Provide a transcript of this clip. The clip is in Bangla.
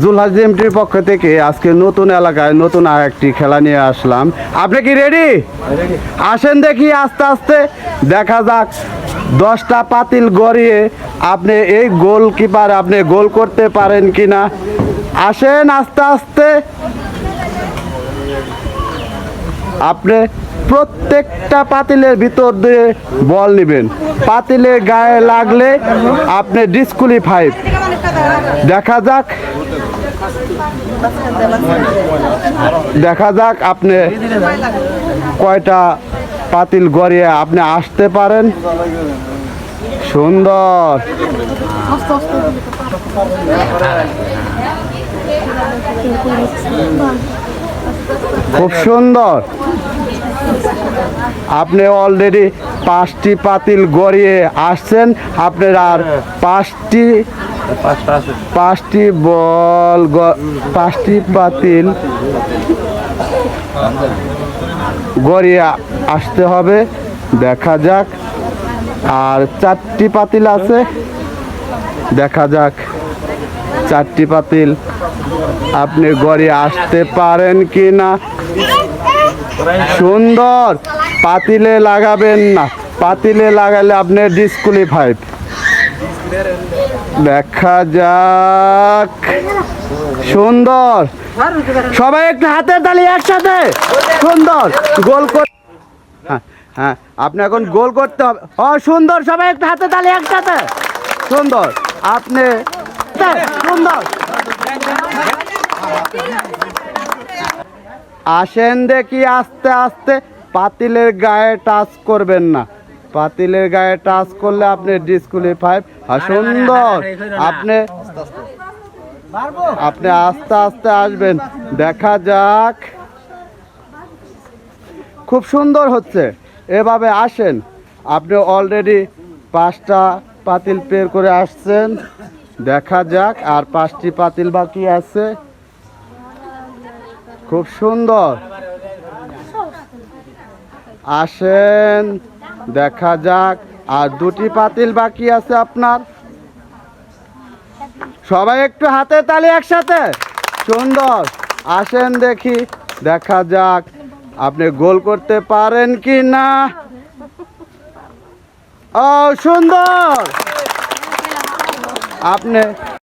জুলহাস জিএমটির পক্ষ থেকে আজকে নতুন এলাকায় নতুন আরেকটি খেলা নিয়ে আসলাম। আপনি কি রেডি? আসেন দেখি আস্তে আস্তে দেখা যাক 10টা পাতিল গড়িয়ে আপনি এই গোলকিপার আপনি গোল করতে পারেন কিনা। আসেন আস্তে আস্তে। আপনি প্রত্যেকটা পাতিলের ভিতর দিয়ে বল নেবেন, পাতিলের গায়ে লাগলে আপনি ডিসকোয়ালিফাই। দেখা যাক আপনি কয়টা পাতিল গড়িয়ে আপনি আসতে পারেন। সুন্দর, খুব সুন্দর। আপনি অলরেডি 5টি পাতিল গড়িয়ে আসছেন। আপনার আর 5টি পাতিল গড়িয়ে আসতে হবে। দেখা যাক, আর 4টি পাতিল আছে। দেখা যাক 4টি পাতিল আপনি গড়িয়ে আসতে পারেন কি না। সুন্দর, পাতিলে লাগাবেন না, পাতিলে লাগালে আপনি ডিসকোয়ালিফাই। দেখা যাক, সুন্দর। সবাই একটু হাতের তালি একসাথে। সুন্দর, গোল কর। হ্যাঁ, আপনি এখন গোল করতে হবে। সুন্দর, সবাই একটু হাতে তালি একসাথে। সুন্দর, আপনি সুন্দর। আসেন দেখি আস্তে আস্তে। পাতিলের গায়ে টাচ করবেন না, পাতিলের গায়ে টাচ করলে আপনি ডিসকোয়ালিফাই। সুন্দর, আপনি আস্তে আস্তে আসবেন। দেখা যাক, খুব সুন্দর হচ্ছে। এভাবে আসেন। আপনি অলরেডি 5টা পাতিল পের করে আসছেন। দেখা যাক, আর 5টি পাতিল বাকি আছে। খুব সুন্দর, আসেন। দেখা যাক, আর 2টি পাতিল বাকি আছে আপনার। সবাই একটু হাতে তালি একসাথে। সুন্দর, আসেন দেখি। দেখা যাক আপনি গোল করতে পারেন কি না। সুন্দর, আপনি